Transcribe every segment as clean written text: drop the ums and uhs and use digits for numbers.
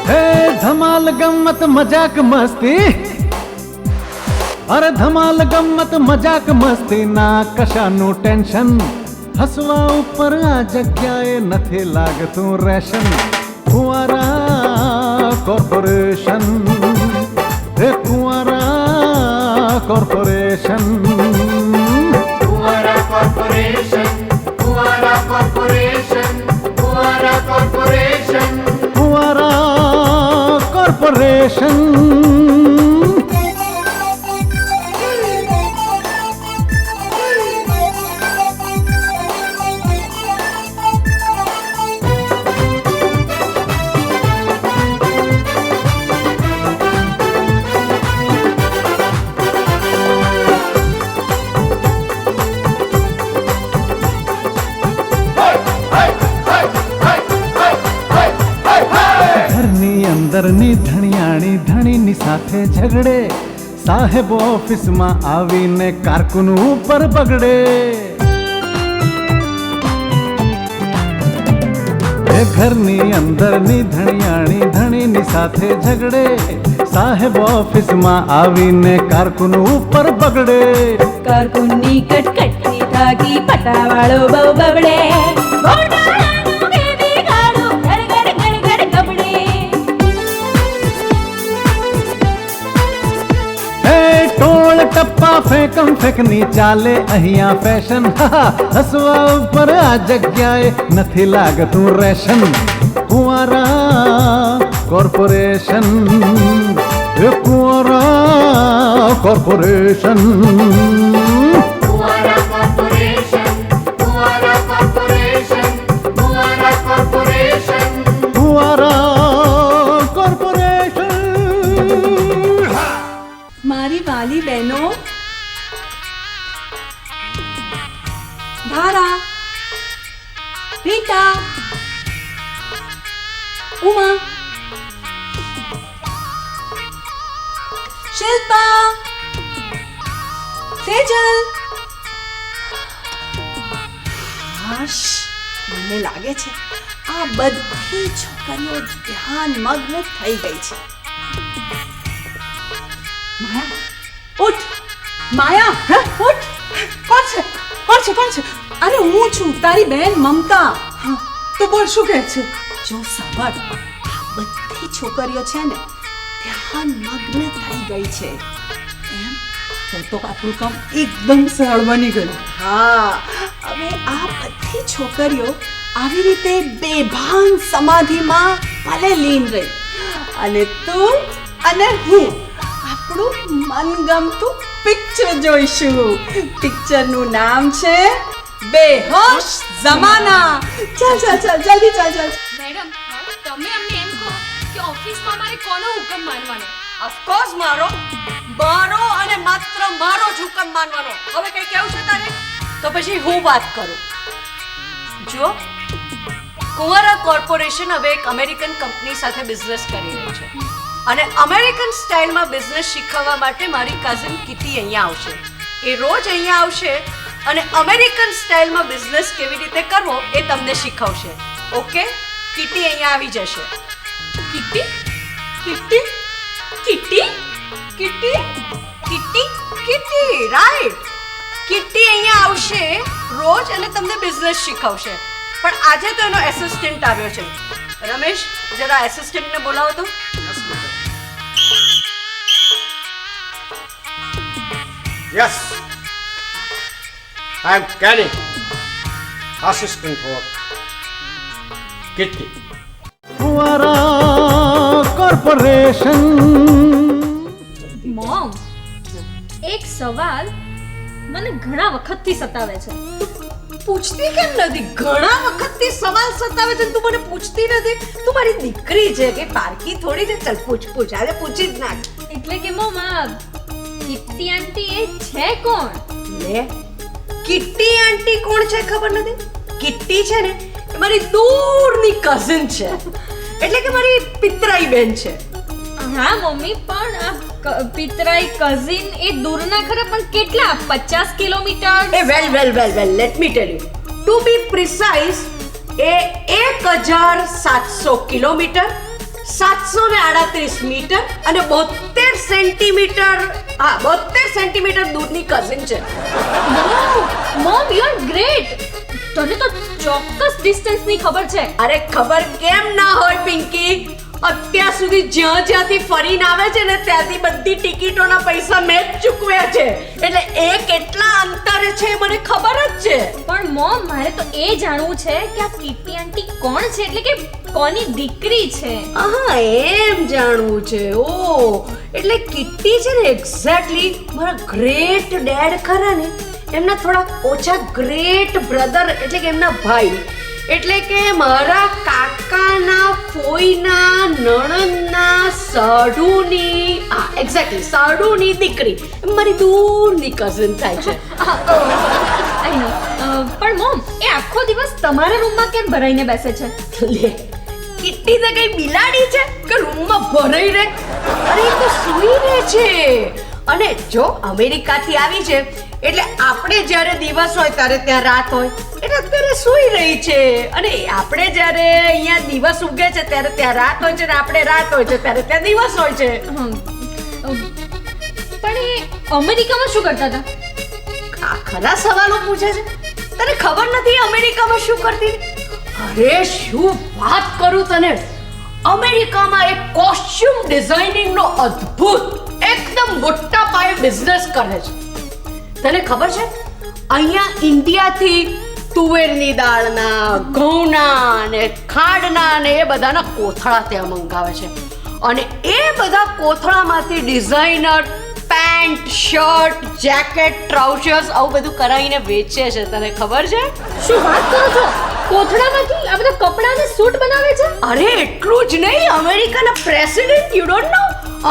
હે ધમાલ ગમ્મત મજાક મસ્તી, અરે ધમાલ ગમ્મત મજાક મસ્તી ના કશાનું ટેન્શન, હસવા ઉપર આ જગ્યાએ નથી લાગતું રેશન. કુંવારા કોર્પોરેશન, હે કુંવારા કોર્પોરેશન, કુંવારા કોર્પોરેશન, કુંવારા કોર્પોરેશન, કુંવારા કોર્પોરેશન, કુંવારા કોર્પોરેશન. અંદરની ધણિયાણી ધણીની સાથે ઝઘડે, સાહેબ ઓફિસમાં આવીને કારકુન ઉપર બગડે. એ ઘરની અંદરની ધણિયાણી ધણીની સાથે ઝઘડે, સાહેબ ઓફિસમાં આવીને કારકુન ઉપર બગડે. કારકુનની કટકટની થાકી પટાવાળો બહુ બબડે. ટપ્પા ફેંકમ ફેંકની ચાલે અહીંયા ફેશન, હસવા ઉપર આ જગ્યાએ નથી લાગતું રેશન. કુંવારા કોર્પોરેશન, કુંવારા કોર્પોરેશન, કુંવારા કોર્પોરેશન, કુંવારા કોર્પોરેશન, કુંવારા કોર્પોરેશન, કુંવારા કોર્પોરેશન. મારી વાલી બહેનો, ધારા, રીટા, ઉમા, શિલ્પા, સેજલ. હાશ, મને લાગે છે આ બધી છોકરીઓ ધ્યાન મગ્ન થઈ ગઈ છે. માયા, ઉઠ. માયા, હે, ઉઠ. કોણ છે? કોણ છે? કોણ છે? અરે હું છું, તારી બહેન મમતા. હા, તો બોલ, શું કહે છે? જો સાંભળ, આ બધી છોકરીઓ છે ને ધ્યાન મગ્ન થઈ ગઈ છે. એમ તો આપણું કામ એકદમ સરળ બની ગયું. હા, હવે આ બધી છોકરીઓ આવી રીતે બેભાન સમાધિમાં ભલે લીન રહી, અને તું અને હું આપણું મનગમતું પિક્ચર જોઈશું. પિક્ચરનું નામ છે બેહોશ જમાના. ચાલ ચાલ ચાલ, જલ્દી ચાલ ચાલ. મેડમ, તમે અમને એમ કહો કે ઓફિસમાં મારે કોનો હુકમ માનવાનો? ઓફકોર્સ મારો અને માત્ર મારો જ હુકમ માનવાનો. હવે કઈ કેવું છે તારે? તો પછી હું વાત કરું. જો, કુંવારા કોર્પોરેશન હવે એક અમેરિકન કંપની સાથે બિઝનેસ કરી રહી છે, અને અમેરિકન સ્ટાઇલમાં બિઝનેસ શીખવવા માટે મારી કઝિન કિટી અહીંયા આવશે. એ રોજ અહીંયા આવશે અને અમેરિકન સ્ટાઇલમાં બિઝનેસ કેવી રીતે કરવો એ તમને શીખવશે. ઓકે? કિટી અહીંયા આવી જશે. Kitty? Kitty? Kitty? Kitty? Kitty? Kitty, right. Kitty અહીંયા આવશે રોજ અને તમને બિઝનેસ શીખવશે. પણ આજે તો એનો એસિસ્ટન્ટ આવ્યો છે. રમેશ, જરા એસિસ્ટન્ટને બોલાવો તો. Yes, I am Kenny, assistant for Kitty. કુંવારા કોર્પોરેશન. મોમ, એક સવાલ મને ઘણા વખતથી સતાવે છે. પૂછતી કેમ નથી? ઘણા વખતથી સવાલ સતાવે છે, તું મને પૂછતી નથી. તું મારી દીકરી છે કે પારકી થોડી છે? ચલ પૂછ. આજે પૂછી જ નાખ. એટલે કે મોમ, આ કિટ્ટી આંટી એ છે કોણ? લે, કિટ્ટી આંટી કોણ છે ખબર નથી? કિટ્ટી છે ને એ મારી દૂરની કઝિન છે, એટલે કે મારી પિતરાઈ બેન છે. હા મમ્મી, પણ આ પિતરાઈ કઝિન એ દૂરના ખરા, પણ કેટલા? 50 કિલોમીટર? એ well let me tell you, to be precise, એ 1700 કિલોમીટર 738 મીટર અને 72 સેન્ટીમીટર 72 સેન્ટીમીટર દૂરની કઝિન છે. Mom you are great. તને તો ચોક્કસ ડિસ્ટન્સ ની ખબર છે. અરે ખબર કેમ ના હોય પિંકી, અત્યાર સુધી જ્યાંથી ફરીને આવે છે ને ત્યાંથી બધી ટિકિટોના પૈસા મેં જ ચૂકવ્યા છે, એટલે એ કેટલા અંતરે છે મને ખબર જ છે. પણ મોમ મારે તો એ જાણવું છે કે આ કીર્તિ આંટી કોણ છે, એટલે કે કોની દીકરી છે. હા એમ જાણવું છે. ઓ એટલે કિટ્ટી છે ને એક્ઝેક્ટલી મારા ગ્રેટ ડેડ ખરા ને એમના થોડા ઓછા ગ્રેટ બ્રધર એટલે કે એમના ભાઈ, એટલે કે મારા કાકાના ફોઈના નણંદના સાડુની એક્ઝેક્ટલી સાડુની દીકરી મારી દૂરની કઝિન થાય છે. આઈ નો. પણ મોમ એ આખો દિવસ તમારા રૂમમાં કેમ ભરાઈને બેસે છે? લે કિટ્ટી તો કઈ બિલાડી છે કે રૂમમાં ભરાઈ રહે? અરે એ તો સૂઈ રહે છે. અને જો અમેરિકાથી આવી છે એટલે આપણે જ્યારે દિવસ હોય ત્યારે ત્યાં રાત હોય, એટલે અત્યારે સૂઈ રહી છે. અને આપણે જ્યારે અહીંયા દિવસ ઉગે છે ત્યારે ત્યાં રાત હોય છે ને આપણે રાત હોય છે ત્યારે ત્યાં દિવસ હોય છે. પણ એ અમેરિકામાં શું કરતા હતા? આ ખરા સવાલો પૂછે છે. તને ખબર નથી અમેરિકામાં શું કરતી હતી? અરે શું વાત કરું તને, અમેરિકામાં એક કોસ્ચ્યુમ ડિઝાઇનિંગ નો અદ્ભુત એકદમ મોટા પાયે બિઝનેસ કરે છે. તને ખબર છે અહીંયા ઇન્ડિયાથી તુવેરની દાળના, ઘઉંના ને ખાંડના ને એ બધાના કોથળા ત્યાં મંગાવે છે, અને એ બધા કોથળામાંથી designer pant, shirt, jacket, trousers આવું બધું કરાવીને વેચે છે. તને ખબર છે? શું વાત કરો છો? કોથળામાંથી આ બધા કપડાં અને સૂટ બનાવે છે? અરે એટલું જ નહીં, અમેરિકાના પ્રેસિડેન્ટ યુ ડોન્ટ નો,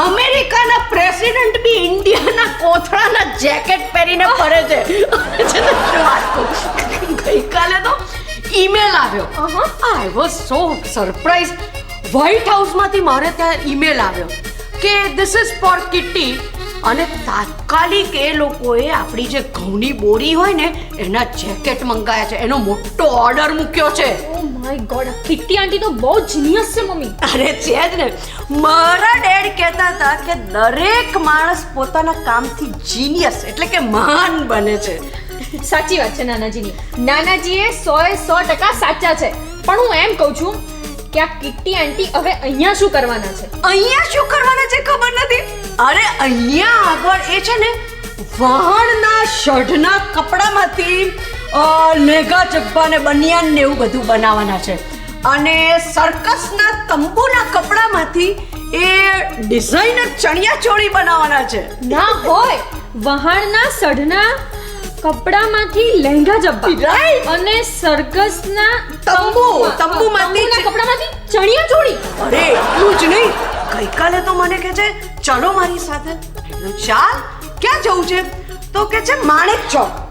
અમેરિકાના પ્રેસિડેન્ટ બી ઇન્ડિયાના કોથળાના જેકેટ પહેરીને ફરે છે. ગઈકાલે તો ઈમેલ આવ્યો. I was so surprise. White હાઉસમાંથી મારે ત્યાં ઈમેલ આવ્યો કે ધીસ ઇઝ ફોર કિટ્ટી, અને તાત્કાલિક એ લોકોએ આપણી જે ઘઉંની બોરી હોય ને એના જેકેટ મંગાયા છે, એનો મોટો ઓર્ડર મૂક્યો છે. ઓ માય ગોડ, કિટ્ટી આંટી તો બહુ જીનિયસ છે મમ્મી. અરે છે જ ને. મારા ડેડ કહેતા હતા કે દરેક માણસ પોતાના કામથી જીનિયસ એટલે કે મહાન બને છે. સાચી વાત છે નાનાજીની. નાનાજી એ 100% સાચા છે. પણ હું એમ કહું છું કે આ કિટ્ટી આંટી હવે અહીંયા શું કરવાના છે? અહીંયા શું કરવાના છે ખબર નથી. અરે અહીંયા આગળ એ છે ને વાહણના શઢના કપડામાંથી લેગા જબ્બા ને બનિયાન ને એવું બધું બનાવવાના છે, અને સર્કસના તંબુના કપડામાંથી એ ડિઝાઇનર ચણિયા ચોળી બનાવવાના છે. ના હોય, વહાણના સઢના કપડામાંથી લહેંગા જબ્બા અને સર્કસના તંબુમાંથી કપડામાંથી ચણિયા ચોળી. અરે એટલું જ નહીં, ગઈકાલે તો મને કહે છે ચલો મારી સાથે. ચાલ, ક્યાં જવું છે? તો કે છે માણેક ચોક.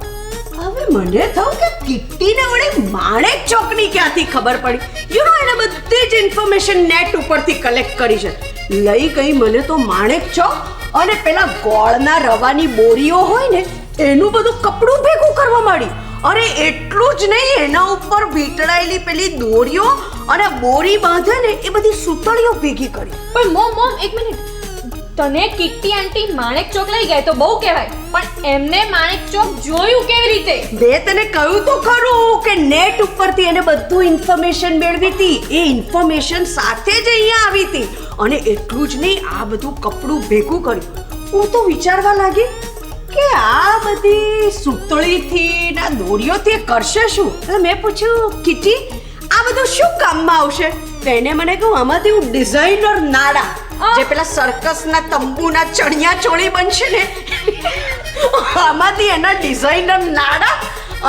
હવે મને થયું કે કિટ્ટીને વળી માણેક ચોકની ક્યાંથી ખબર પડી? યુ નો એને બધી જ ઇન્ફોર્મેશન નેટ ઉપરથી કલેક્ટ કરી છે. લઈ ગઈ મને તો માણેક ચોક, અને પેલા ગોળના રવાની બોરીઓ હોય ને એનું બધું કપડું ભેગું કરવા માંડી. અરે એટલું જ નહીં, એના ઉપર વીંટળાયેલી પેલી દોરીઓ અને બોરી બાંધે ને એ બધી સૂતળીઓ ભેગી કરી. પણ મોમ એક મિનિટ, તને કિટ્ટી આંટી માણેક ચોક લઈ ગયા તો બહુ કહેવાય, પણ એમને માણેક ચોક જોયું કેવી રીતે? મેં તને કહ્યું તો ખરું કે નેટ ઉપરથી એને બધું ઇન્ફોર્મેશન મેળવી હતી. એ ઇન્ફોર્મેશન સાથે જ અહીંયા આવી હતી. અને એટલું જ નહીં, આ બધું કપડું ભેગું કર્યું. હું તો વિચારવા લાગી કે આ બધી સૂતળીથી ના દોરીઓથી કરશે શું? એટલે મેં પૂછ્યું કિટ્ટી આ બધું શું કામમાં આવશે? તો એને મને કહ્યું આમાંથી હું ડિઝાઇનર નાડા, જે પેલા સર્કસના તંબુના ચણિયા ચોળી બનશે ને આમાંથી એના ડિઝાઇનર નાડા,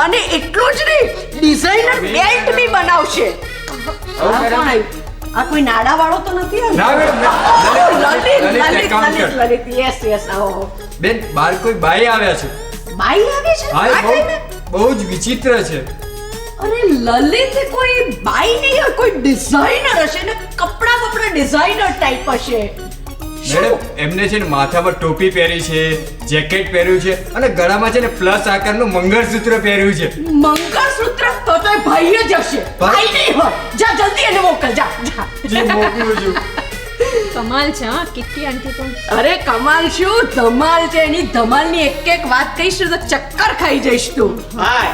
અને એટલું જ નહીં ડિઝાઇનર બેલ્ટ બી બનાવશે. આ કોઈ નાડા વાળો તો નથી? Lalit yes yes. આવો બેન, બાર કોઈ બાઈ આવ્યા છે. બાઈ આવી છે? હા, બહુ જ વિચિત્ર છે. અરે લલિત કોઈ બાઈ નહીં હોય, કોઈ ડિઝાઇનર હશે ને, કપડા બપડા ડિઝાઇનર ટાઈપ હશે. મેડમ, એમને છે ને માથા પર ટોપી પહેરી છે, જેકેટ પહેર્યું છે, અને ગળામાં છે ને પ્લસ આકારનું મંગળસૂત્ર પહેર્યું છે. મંગળસૂત્ર તો ભાઈ જ હશે. ભાઈ નહીં હોય. જા જલ્દી એને મોકલ, જા જા. જી, મોકલું છું. કમાલ છે હા કિટ્ટી આંટી પણ. અરે કમાલ શું ધમાલ છે, એની ધમાલની એક એક વાત કહીશ ને તો ચક્કર ખાઈ જઈશ તું. Hi,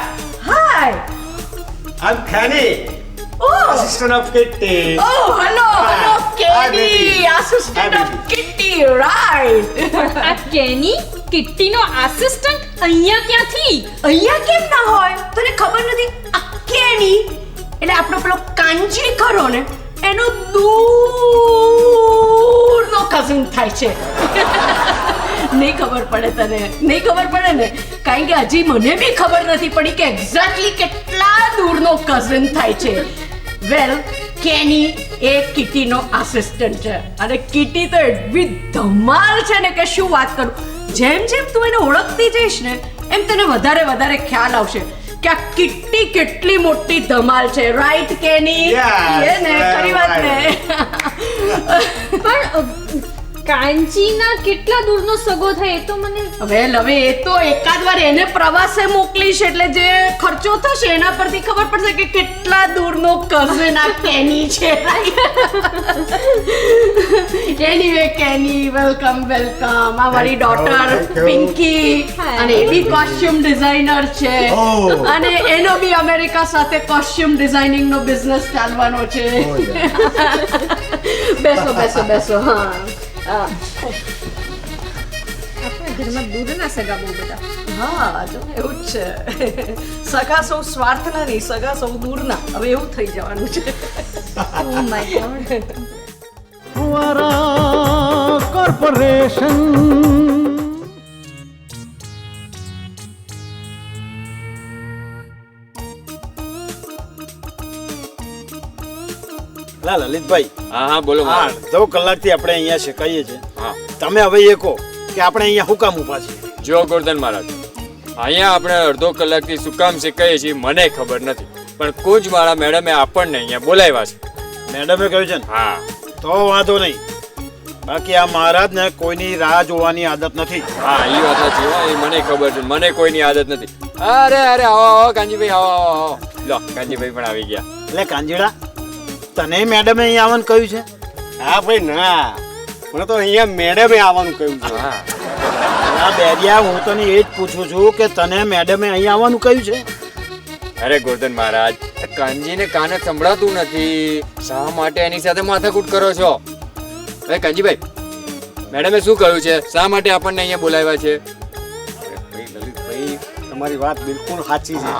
hi. I'm Kenny, oh assistant of Kitty. Oh hello hello Hi, Kenny baby. Assistant Hi, of baby. Kitty right. આ કેની કિટ્ટીનો આસિસ્ટન્ટ અહીંયા ક્યાંથી? અહીંયા કેમ ના હોય? તને ખબર નથી આ કેની એટલે આપણો પેલો કાંજી ખરો ને એનો દૂરનો કઝિન થાય છે. નહીં ખબર પડે તને, નહીં ખબર પડે ને, કારણ કે હજી મને બી ખબર નથી પડી કે એક્ઝેક્ટલી કેટલા દૂરનો કઝિન થાય છે. વેલ કેની એ કિટીનો આસિસ્ટન્ટ છે અને કિટી તો એવી ધમાલ છે ને કે શું વાત કરું. જેમ જેમ તું એને ઓળખતી જઈશ ને એમ તને વધારે વધારે ખ્યાલ આવશે કે આ કિટ્ટી કેટલી મોટી ધમાલ છે. રાઈટ કેની? Yes, એ ને ખરી વાત ને. પણ કાંચીના કેટલા દૂરનો સગો થાય એ તો મને. હવે એ તો એકાદ વાર એને પ્રવાસે મોકલીશ એટલે જે ખર્ચો થશે એના પરથી ખબર પડશે કે કેટલા દૂરનો કઝિન આ કેની છે. એનીવે કેની વેલકમ વેલકમ. આ મારી daughter Thank you. Pinky Hi. અને એ બી કોસ્ચ્યુમ ડિઝાઇનર છે Oh. અને એનો બી અમેરિકા સાથે કોસ્ચ્યુમ ડિઝાઇનિંગ નો બિઝનેસ ચાલવાનો છે. બેસો બેસો બેસો. હા આપણા ઘરમાં દૂરના સગા બહુ બધા. હા જો એવું જ છે. સગા સૌ સ્વાર્થના નહીં, સગા સૌ દૂરના. હવે એવું થઈ જવાનું છે. Oh my God. ફુવારા કોર્પોરેશન. લા લલિતભાઈ, હા હા બોલો હા અડધો કલાકથી આપણે અહીંયા શેકાઈએ છીએ. હા તમે હવે એ કહો કે આપણે અહીંયા શું કામ ઊભા છીએ? જો ગોરધન મહારાજ, અહીંયા આપણે અડધો કલાકથી શું કામ શીખાઈએ છીએ મને ખબર નથી, પણ કુંજમાળા મેડમે આપણને અહીંયા બોલાવ્યા છે. મેડમે કહ્યું છે ને? હા તો વાંધો નહીં. બાકી આ મહારાજને કોઈની રાહ જોવાની આદત નથી. હા એ વાત સાચી હો, એ મને ખબર છે, મને કોઈની આદત નથી. અરે અરે આવો આવો કાંજીભાઈ, આવો આવો આવો. લો કાંજીભાઈ પણ આવી ગયા. એટલે કાંજીડા, તને મેડમે અહીંયા આવવાનું કહ્યું છે? હા ભાઈ ના, મને તો અહીંયા મેડમે આવવાનું કહ્યું છે. હા આ બેરિયા, હું તને એ જ પૂછું છું કે તને મેડમે અહીંયા આવવાનું કહ્યું છે? અરે ગોરધન મહારાજ, કાંજીને કાને સંભળાતું નથી, શા માટે એની સાથે માથાકૂટ કરો છો? અરે કાંજીભાઈ, મેડમે શું કહ્યું છે, શા માટે આપણને અહીંયા બોલાવ્યા છે? ભાઈ લલિતભાઈ, તમારી વાત બિલકુલ સાચી છે.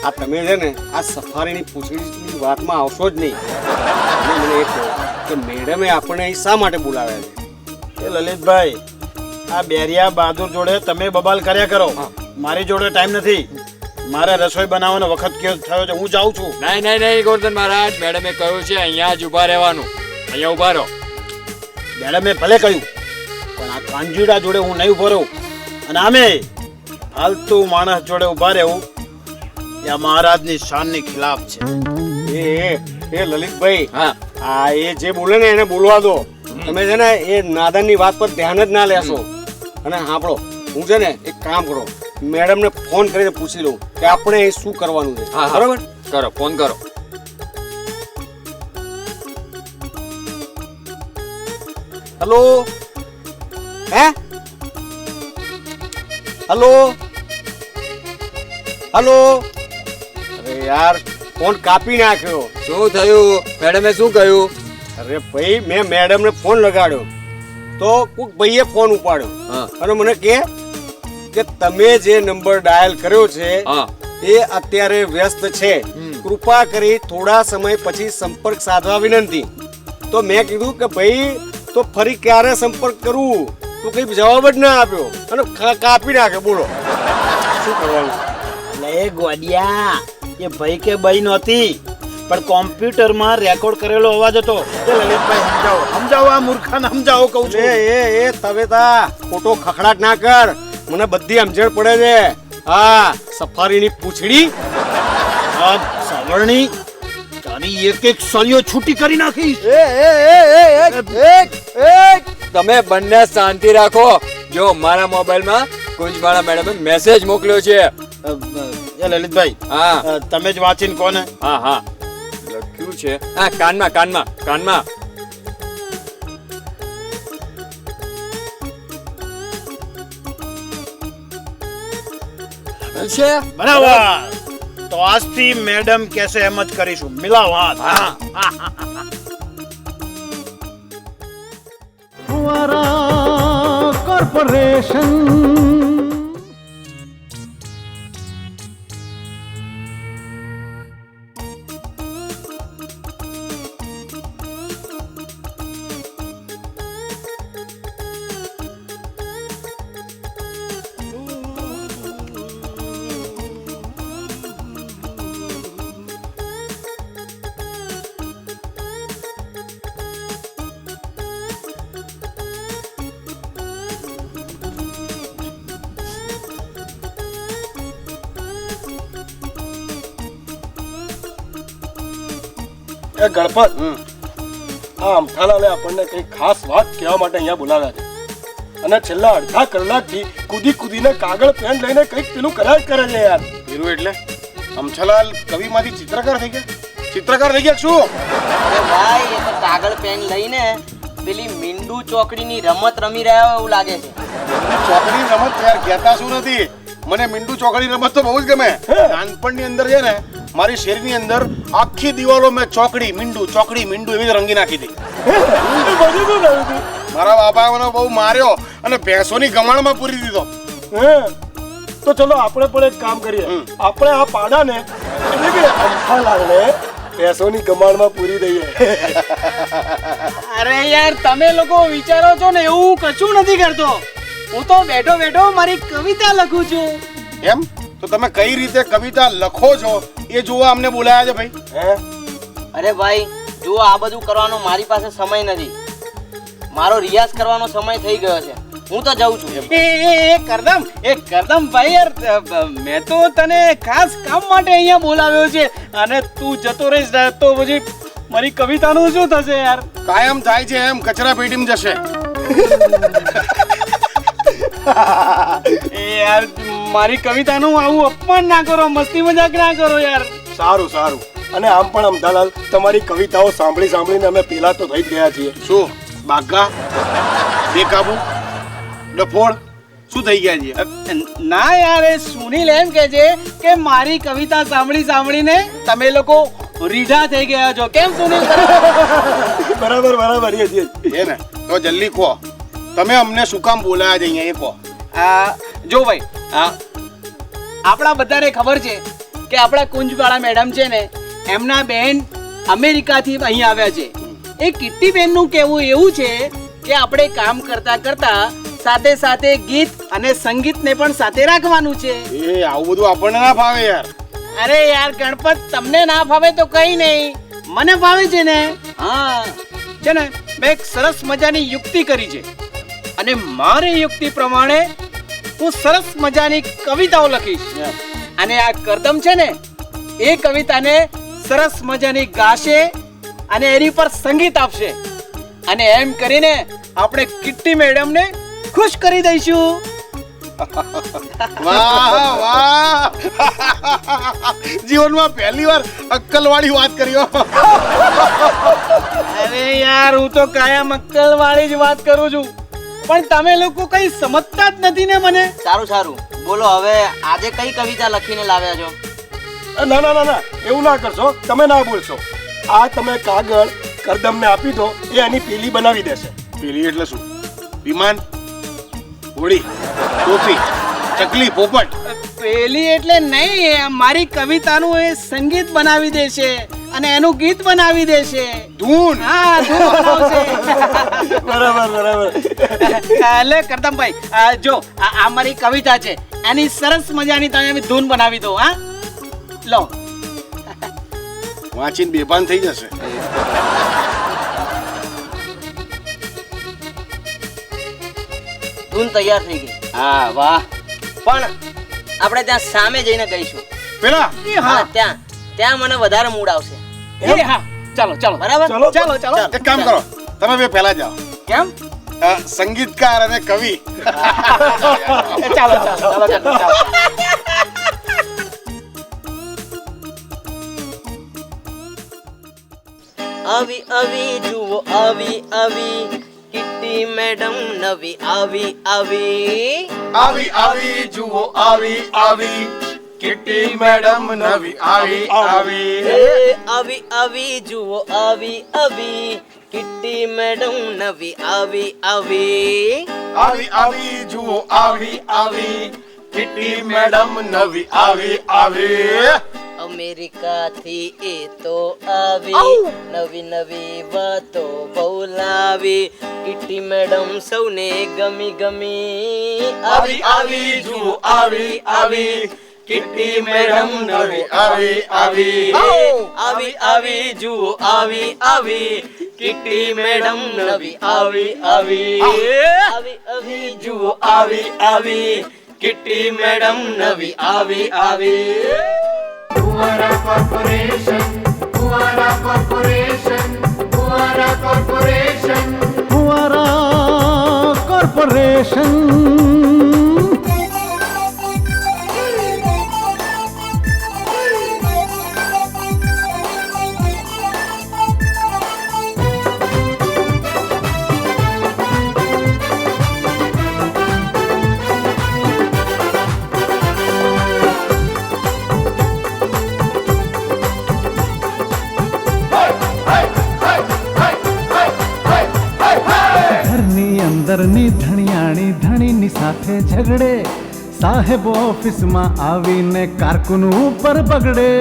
આ તમે છે ને આ સફારીની પૂછડીની વાતમાં આવશો જ નહીં. અને મને એ કહો કે મેડમે આપણને અહીં શા માટે બોલાવ્યા છે? એ લલિતભાઈ, આ બેરિયા બહાદુર જોડે તમે બબાલ કર્યા કરો. મારી જોડે ટાઈમ નથી. મારે રસોઈ બનાવવાનો વખત થયો છે, હું જાઉં છું. નહીં નહીં નહીં ગોરધન મહારાજ, મેડમે કહ્યું છે અહીંયા જ ઊભા રહેવાનું. અહીંયા ઊભા રહો. મેડમે ભલે કહ્યું, પણ આ કાંજીડા જોડે હું નહીં ઉભો રહું. અને આમે ફાલતુ માણસ જોડે ઉભા રહેવું એ આ મહારાજની શાનની ખિલાફ છે. એ લલિતભાઈ, હા આ એ જે બોલે ને એને બોલવા દો. તમે છે ને એ નાદાનની વાત પર ધ્યાન જ ના લેશો. અને સાંભળો, હું છે ને એક કામ કરો, મેડમને ફોન કરીને પૂછી લઉં કે આપણે એ શું કરવાનું છે. હા બરોબર? કરો, ફોન કરો. હેલો, હે હેલો હેલો. અરે યાર, ફોન કાપી નાખ્યો. શું થયું? મેડમે શું કહ્યું? અરે ભાઈ, મેં મેડમને ફોન લગાડ્યો તો કોઈક ભાઈએ ફોન ઉપાડ્યો હા અને મને કહે કે તમે જે નંબર ડાયલ કર્યો છે હા એ અત્યારે વ્યસ્ત છે, કૃપા કરી થોડા સમય પછી સંપર્ક સાધવા વિનંતી. તો મેં કીધું કે ભાઈ તો ફરી ક્યારે સંપર્ક કરું? તો કઈ જવાબ જ ના આપ્યો અને કાપી નાખે. બોલો શું કરવાનું? એટલે એ ગોડિયા, એ ભાઈ કે ભાઈ નહોતી, પણ કોમ્પ્યુટરમાં રેકોર્ડ કરેલો અવાજ હતો. એ લલિતભાઈ સમજાવો, સમજાવો આ મૂર્ખાને સમજાવો કહું છું. એ તમે તા ખોટો ખખડાટ ના કર, મને બધી સમજણ પડે છે. હા, સફારીની પૂંછડી, આ સાવરણી, તારી એક એક સળીઓ છૂટી કરી નાખીશ. તમે બંને શાંતિ રાખો. જો મારા મોબાઈલમાં કુંજમાળા મેડમે મેસેજ મોકલ્યો છે. એ લલિતભાઈ, હા તમે જ વાંચીને કોને? હા હા લખ્યું છે. હા કાનમાં કાનમાં કાનમાં. છે બરાબર. તો આજથી મેડમ કહેશે એમ જ કરીશું. મિલાવ હાથ. હા. ફુવારા કોર્પોરેશન. એ ગણપત, આ અમથાલાલે આપણને કઈ ખાસ વાત કહેવા માટે અહીંયા બોલાવ્યા છે અને છેલ્લા અડધા કલાકથી કૂદી કૂદીને કાગળ પેન લઈને કંઈક પેલું કર્યા જ કરે છે યાર. હીરો એટલે અમછલાલ કવિમાંથી ચિત્રકાર થઈ ગયા? ચિત્રકાર થઈ ગયા શું? અરે ભાઈ એ તો કાગળ પેન લઈને પેલી મીંડુ ચોકડીની રમત રમી રહ્યા હોય એવું લાગે છે. ચોકડી રમત યાર કહેતા શું નથી. મને મીંડુ ચોકડી રમત તો બહુ જ ગમે. નાનપણની અંદર છે ને મારી શેરીની અંદર આખી દિવાલો મેં ચોકડી મીંડુ એવી જ રંગી નાખી હતી. મારા બાપા મને બહુ માર્યો અને ભેંસોની ગમાણમાં પૂરી દીધો. તો ચલો આપણે પણ એક કામ કરીએ. આપણે આ પાડાને એટલે કે અમથાલાલને ભેંસોની ગમાણમાં પૂરી દઈએ. અરે યાર તમે લોકો વિચારો છો ને એવું કશું નથી કરતો. હું તો બેઠો બેઠો મારી કવિતા લખું છું. એમ તો તમે કઈ રીતે કવિતા લખો છો એ જોવા અમને બોલાયા છે ભાઈ. અરે ભાઈ જુઓ આ બધું કરવાનો મારી પાસે સમય નથી. મારો રિયાઝ કરવાનો સમય થઈ ગયો છે. હું તો જાઉં છું. કરદમ ભાઈ યાર મેં તો તને ખાસ કામ માટે અહીંયા બોલાવ્યો છે અને તું જતો રહીશ તો પછી મારી કવિતાનું શું થશે યાર? કાયમ થાય છે એમ કચરા પેટીમાં જશે. એ યાર મારી કવિતાનું આવું અપમાન ના કરો, મસ્તી મજાક ના કરો યાર. સારું સારું. અને આમ પણ અમથાલાલ તમારી કવિતાઓ સાંભળી સાંભળીને અમે પેલા તો થઈ જ ગયા છીએ. શું બાગા બેકાબુ ડફોળ શું થઈ ગયા છે? ના યાર એ સુનિલ એમ કે છે કે મારી કવિતા સાંભળી સાંભળીને તમે લોકો રીઢા થઈ ગયા છો. કેમ સુનિલ? બરાબર બરાબર. એ ને તો જલ્દી કહો તમે અમને શું કામ બોલાયા છે અહીંયા એ કહો. જો ભાઈ આપણા બધાને ખબર છે કે આપણા કુંજવાળા મેડમ છે ને એમના બેન અમેરિકાથી અહીં આવ્યા છે. એ કિટ્ટી બેનનું કહેવું એવું છે કે આપણે કામ કરતા કરતા સાથે સાથે ગીત અને સંગીતને પણ સાથે રાખવાનું છે. એ આવું બધું આપણને ના ફાવે યાર. અરે યાર ગણપત તમને ના ફાવે તો કઈ નહીં, મને ફાવે છે ને. હા છે ને મેં એક સરસ મજાની યુક્તિ કરી છે અને મારી યુક્તિ પ્રમાણે હું સરસ મજાની કવિતાઓ લખીશ અને આ કરદમ છે ને એ કવિતાને સરસ મજાની ગાશે અને એની પર સંગીત આપશે અને એમ કરીને આપણે કિટ્ટી મેડમને ખુશ કરી દઈશું. વાહ વાહ જીવનમાં પહેલી વાર અક્કલવાળી વાત કરી હો. અરે યાર હું તો કાયમ અક્કલવાળી જ વાત કરું છું પણ તમે લોકો કઈ સમજતા જ નથી ને મને. સારું સારું બોલો હવે આજે કઈ કવિતા લખીને લાવ્યા છો? ના ના ના ના એવું ના કરશો. તમે ના બોલશો. આ તમે કાગળ કરદમને આપી દો, એ એની પેલી બનાવી દેશે. પેલી એટલે શું? વિમાન, ઘોડી, ટોપી, ચકલી, પોપટ? પેલી એટલે નહીં, મારી કવિતાનું એ સંગીત બનાવી દેશે અને એનું ગીત બનાવી દેશે. ધૂન? હા ધૂન બનાવશે. બરાબર બરાબર. એટલે કરદમભાઈ જો આ મારી કવિતા છે એની સરસ મજાની તમે ધૂન બનાવી દો. હા લો વાંચીને બેભાન થઈ જશે. ધૂન તૈયાર થઈ ગઈ. હા વાહ. પણ આપણે ત્યાં સામે જઈને ગઈશું. પેલા હા ત્યાં મને વધારે મૂડ આવશે. હા ચાલો ચાલો બરાબર. ચાલો ચાલો. એક કામ કરો તમે બે પહેલા જાઓ. કેમ? સંગીતકાર અને કવિ. ચાલો ચાલો ચાલો. આવી આવી જુઓ આવી આવી કિટ્ટી કિટ્ટી મેડમ નવી આવી આવી આવી આવી જુઓ આવી આવી કિટ્ટી મેડમ નવી આવી આવી એ આવી આવી જુઓ આવી આવી કિટ્ટી મેડમ નવી આવી આવી આવી આવી જુઓ આવી આવી કિટ્ટી મેડમ નવી આવી આવી અમેરિકાથી એ તો આવી નવી નવી વાતો બોલાવી કિટ્ટી મેડમ સૌને ગમી ગમી આવી આવી જુઓ આવી આવી કિટ્ટી મેડમ નવી આવી આવી આવી આવી જુઓ આવી આવી કિટ્ટી મેડમ નવી આવી આવી આવી આવી જુઓ આવી આવી કિટ્ટી મેડમ નવી આવી આવી Fuara Corporation, Fuara Corporation, Fuara Corporation. ફુવારા કોર્પોરેશન. ઘરની અંદરની ધણિયાણી ધણીની સાથે ઝઘડે, સાહેબ ઓફિસમાં આવીને કારકુન ઉપર બગડે.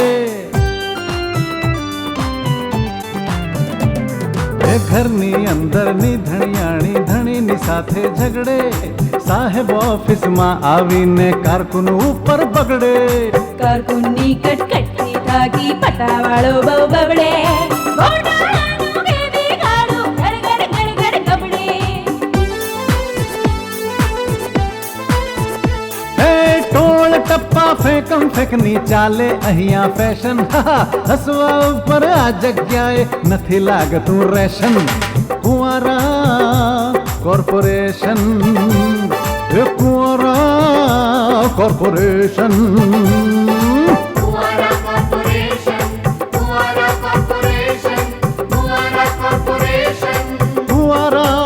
એ ઘરની અંદરની ધણિયાણી ધણીની સાથે ઝઘડે, સાહેબ ઓફિસમાં આવીને કારકુન ઉપર બગડે. કારકુનની કટકટથી થાકી પટાવાળો બહુ બગડે. ગોટાળાનું કેવી ગાડું ગડગડ ગડગડ ગબડે. એ ટોળ ટપ્પા ફેંકમ ફેંકની ચાલે અહીંયા ફેશન. હસવા ઉપર આ જગ્યાએ નથી લાગતું રેશન. કુંવારા કોર્પોરેશન, એ કુંવારા corporation. Fuara Corporation, Fuara Corporation, Fuara Corporation. કુંવારા